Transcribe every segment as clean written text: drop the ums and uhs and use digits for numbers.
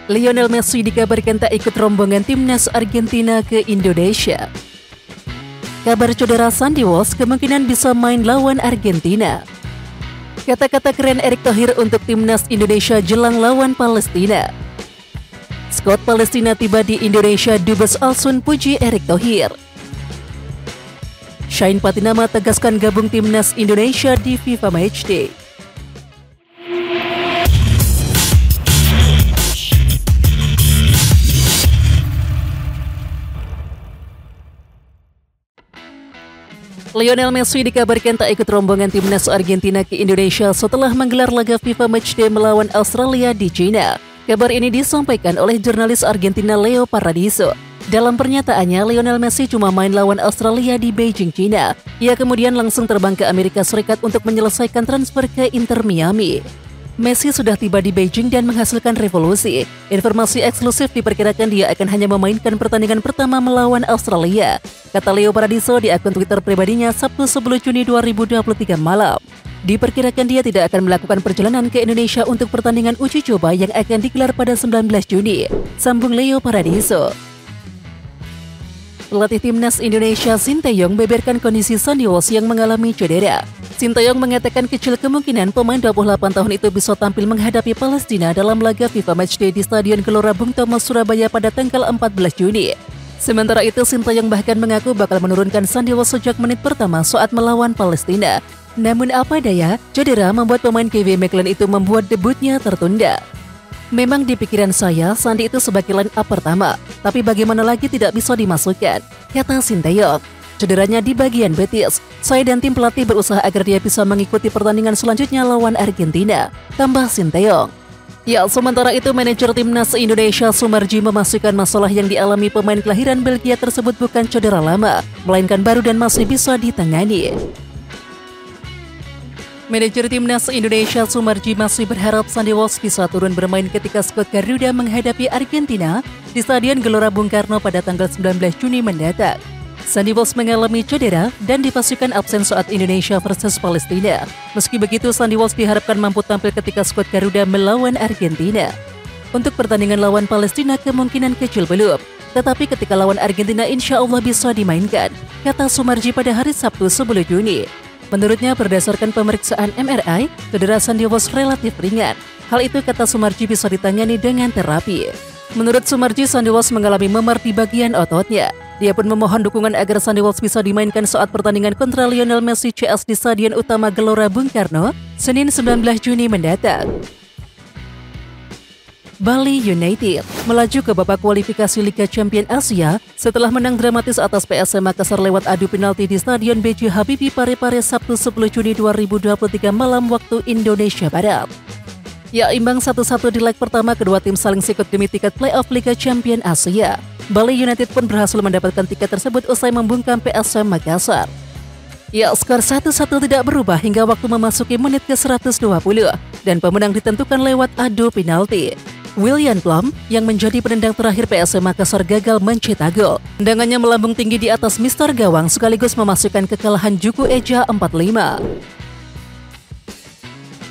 Lionel Messi dikabarkan tak ikut rombongan timnas Argentina ke Indonesia. Kabar cedera Sandy Walsh kemungkinan bisa main lawan Argentina. Kata-kata keren Erick Thohir untuk timnas Indonesia jelang lawan Palestina. Skuad Palestina tiba di Indonesia, Dubes Alsun puji Erick Thohir. Shine Patinama tegaskan gabung timnas Indonesia di FIFA Matchday. Lionel Messi dikabarkan tak ikut rombongan timnas Argentina ke Indonesia setelah menggelar laga FIFA Matchday melawan Australia di China. Kabar ini disampaikan oleh jurnalis Argentina Leo Paradiso. Dalam pernyataannya, Lionel Messi cuma main lawan Australia di Beijing, China. Ia kemudian langsung terbang ke Amerika Serikat untuk menyelesaikan transfer ke Inter Miami. Messi sudah tiba di Beijing dan menghasilkan revolusi. Informasi eksklusif diperkirakan dia akan hanya memainkan pertandingan pertama melawan Australia, kata Leo Paradiso di akun Twitter pribadinya Sabtu 10 Juni 2023 malam. Diperkirakan dia tidak akan melakukan perjalanan ke Indonesia untuk pertandingan uji coba yang akan digelar pada 19 Juni, sambung Leo Paradiso. Pelatih timnas Indonesia Sinteyong beberkan kondisi Sandy Walsh yang mengalami cedera. Sinteyong mengatakan kecil kemungkinan pemain 28 tahun itu bisa tampil menghadapi Palestina dalam laga FIFA Matchday di Stadion Gelora Bung Tomo, Surabaya pada tanggal 14 Juni. Sementara itu, Sinteyong bahkan mengaku bakal menurunkan Sandy Walsh sejak menit pertama saat melawan Palestina. Namun apa daya, cedera membuat pemain Kevin McClellan itu membuat debutnya tertunda. Memang di pikiran saya, Sandy itu sebagai line up pertama, tapi bagaimana lagi tidak bisa dimasukkan, kata Sinteyong. Cederanya di bagian betis, saya dan tim pelatih berusaha agar dia bisa mengikuti pertandingan selanjutnya lawan Argentina, tambah Sinteyong. Ya, sementara itu manajer timnas Indonesia Sumarji memastikan masalah yang dialami pemain kelahiran Belgia tersebut bukan cedera lama, melainkan baru dan masih bisa ditangani. Manajer timnas Indonesia Sumarji masih berharap Sandy Walsh bisa turun bermain ketika skuad Garuda menghadapi Argentina di Stadion Gelora Bung Karno pada tanggal 19 Juni mendatang. Sandy Walsh mengalami cedera dan dipastikan absen saat Indonesia versus Palestina. Meski begitu, Sandy Walsh diharapkan mampu tampil ketika skuad Garuda melawan Argentina. Untuk pertandingan lawan Palestina kemungkinan kecil belum, tetapi ketika lawan Argentina insya Allah bisa dimainkan, kata Sumarji pada hari Sabtu 10 Juni. Menurutnya, berdasarkan pemeriksaan MRI, cedera Sandy Walsh relatif ringan. Hal itu, kata Sumarji, bisa ditangani dengan terapi. Menurut Sumarji, Sandy Walsh mengalami memar di bagian ototnya. Dia pun memohon dukungan agar Sandy Walsh bisa dimainkan saat pertandingan kontra Lionel Messi CS di Stadion Utama Gelora Bung Karno, Senin 19 Juni mendatang. Bali United melaju ke babak kualifikasi Liga Champions Asia setelah menang dramatis atas PSM Makassar lewat adu penalti di Stadion B.J. Habibie Parepare Sabtu 10 Juni 2023 malam waktu Indonesia Barat. Ya, imbang 1-1 di leg pertama, kedua tim saling sikut demi tiket playoff Liga Champions Asia. Bali United pun berhasil mendapatkan tiket tersebut usai membungkam PSM Makassar. Ya, skor 1-1 tidak berubah hingga waktu memasuki menit ke-120 dan pemenang ditentukan lewat adu penalti. William Plum yang menjadi penendang terakhir PSM Makassar gagal mencetak gol. Tendangannya melambung tinggi di atas Mister Gawang sekaligus memasukkan kekalahan Juku Eja 4-5.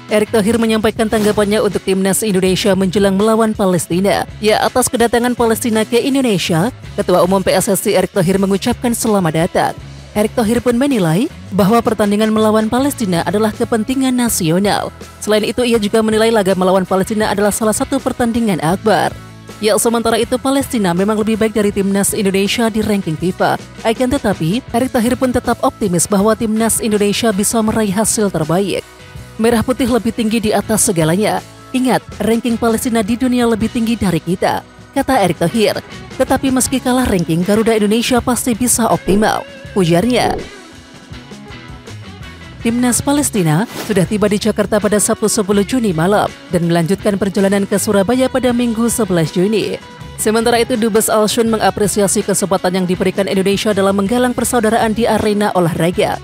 Erick Thohir menyampaikan tanggapannya untuk timnas Indonesia menjelang melawan Palestina. Ya, atas kedatangan Palestina ke Indonesia, Ketua Umum PSSI Erick Thohir mengucapkan selamat datang. Erick Thohir pun menilai bahwa pertandingan melawan Palestina adalah kepentingan nasional. Selain itu, ia juga menilai laga melawan Palestina adalah salah satu pertandingan akbar. Ya, sementara itu Palestina memang lebih baik dari timnas Indonesia di ranking FIFA. Akan tetapi, Erick Thohir pun tetap optimis bahwa timnas Indonesia bisa meraih hasil terbaik. Merah putih lebih tinggi di atas segalanya. Ingat, ranking Palestina di dunia lebih tinggi dari kita, kata Erick Thohir. Tetapi meski kalah ranking, Garuda Indonesia pasti bisa optimal, ujarnya. Timnas Palestina sudah tiba di Jakarta pada Sabtu 10 Juni malam dan melanjutkan perjalanan ke Surabaya pada Minggu 11 Juni. Sementara itu, Dubes Alsun mengapresiasi kesempatan yang diberikan Indonesia dalam menggalang persaudaraan di arena olahraga.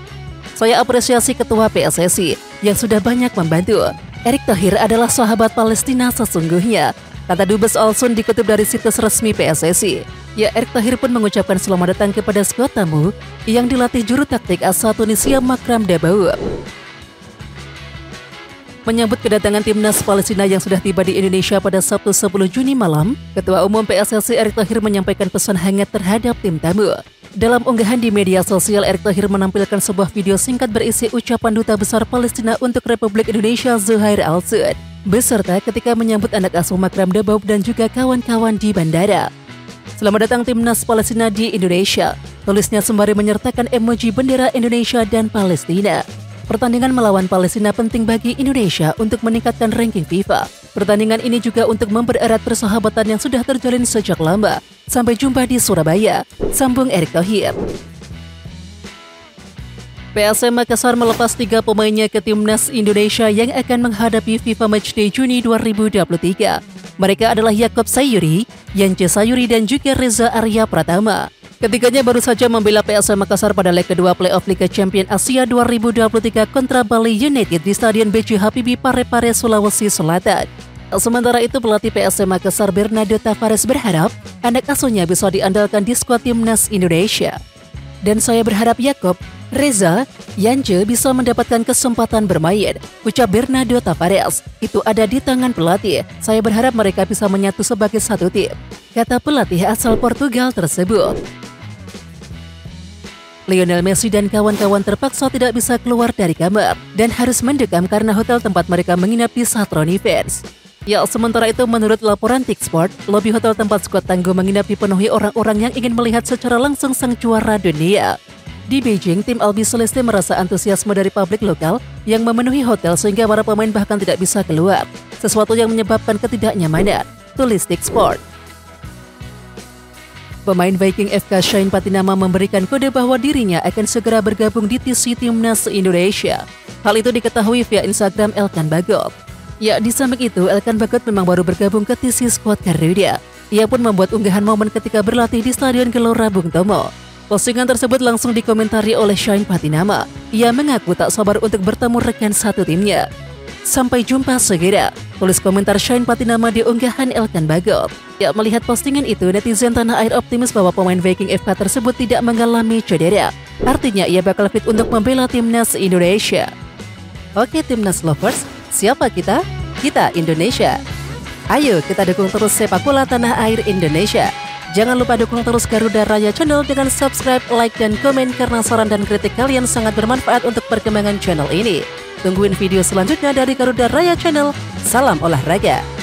Saya apresiasi Ketua PSSI yang sudah banyak membantu. Erick Thohir adalah sahabat Palestina sesungguhnya, kata Dubes Alsun dikutip dari situs resmi PSSI. Ya, Erick Thohir pun mengucapkan selamat datang kepada skuad tamu yang dilatih juru taktik asal Tunisia Makram Dabaoud. Menyambut kedatangan timnas Palestina yang sudah tiba di Indonesia pada Sabtu 10 Juni malam, Ketua Umum PSSI Erick Thohir menyampaikan pesan hangat terhadap tim tamu. Dalam unggahan di media sosial, Erick Thohir menampilkan sebuah video singkat berisi ucapan Duta Besar Palestina untuk Republik Indonesia Zuhair Al-Sud, beserta ketika menyambut anak asuh Makram Deboub dan juga kawan-kawan di bandara. Selamat datang timnas Palestina di Indonesia, tulisnya sembari menyertakan emoji bendera Indonesia dan Palestina. Pertandingan melawan Palestina penting bagi Indonesia untuk meningkatkan ranking FIFA. Pertandingan ini juga untuk mempererat persahabatan yang sudah terjalin sejak lama. Sampai jumpa di Surabaya, sambung Erick Thohir. PSM Makassar melepas 3 pemainnya ke timnas Indonesia yang akan menghadapi FIFA Matchday Juni 2023. Mereka adalah Yaakob Sayuri, Yance Sayuri dan juga Reza Arya Pratama. Ketiganya baru saja membela PSM Makassar pada leg kedua playoff Liga Champions Asia 2023 kontra Bali United di Stadion B.J. Habibie Parepare, Sulawesi Selatan. Sementara itu, pelatih PSM Makassar Bernardo Tavares berharap anak asuhnya bisa diandalkan di skuad timnas Indonesia. Dan saya berharap Yaakob, Reza, Yance bisa mendapatkan kesempatan bermain, ucap Bernardo Tavares. Itu ada di tangan pelatih. Saya berharap mereka bisa menyatu sebagai satu tim, kata pelatih asal Portugal tersebut. Lionel Messi dan kawan-kawan terpaksa tidak bisa keluar dari kamar dan harus mendekam karena hotel tempat mereka menginap di Saatron Events. Ya, sementara itu menurut laporan Tiksport, lobi hotel tempat skuad tangguh menginap dipenuhi orang-orang yang ingin melihat secara langsung sang juara dunia. Di Beijing, tim Albi Celeste merasa antusiasme dari publik lokal yang memenuhi hotel sehingga para pemain bahkan tidak bisa keluar, sesuatu yang menyebabkan ketidaknyamanan, tulis Tiksport. Pemain Viking FK Shane Patinama memberikan kode bahwa dirinya akan segera bergabung di TC Timnas Indonesia. Hal itu diketahui via Instagram Elkan Bagot. Ya, di samping itu, Elkan Bagot memang baru bergabung ke TC Squad Garuda. Ia pun membuat unggahan momen ketika berlatih di Stadion Gelora Bung Tomo. Postingan tersebut langsung dikomentari oleh Shane Patinama. Ia mengaku tak sabar untuk bertemu rekan satu timnya. Sampai jumpa segera, tulis komentar Shane Patinama di unggahan Elkan Bagot. Ya, melihat postingan itu, netizen tanah air optimis bahwa pemain Viking FK tersebut tidak mengalami cedera. Artinya ia bakal fit untuk membela timnas Indonesia. Oke timnas lovers, siapa kita? Kita Indonesia. Ayo kita dukung terus sepak bola tanah air Indonesia. Jangan lupa dukung terus Garuda Raya Channel dengan subscribe, like, dan komen karena saran dan kritik kalian sangat bermanfaat untuk perkembangan channel ini. Tungguin video selanjutnya dari Garuda Raya Channel. Salam olahraga.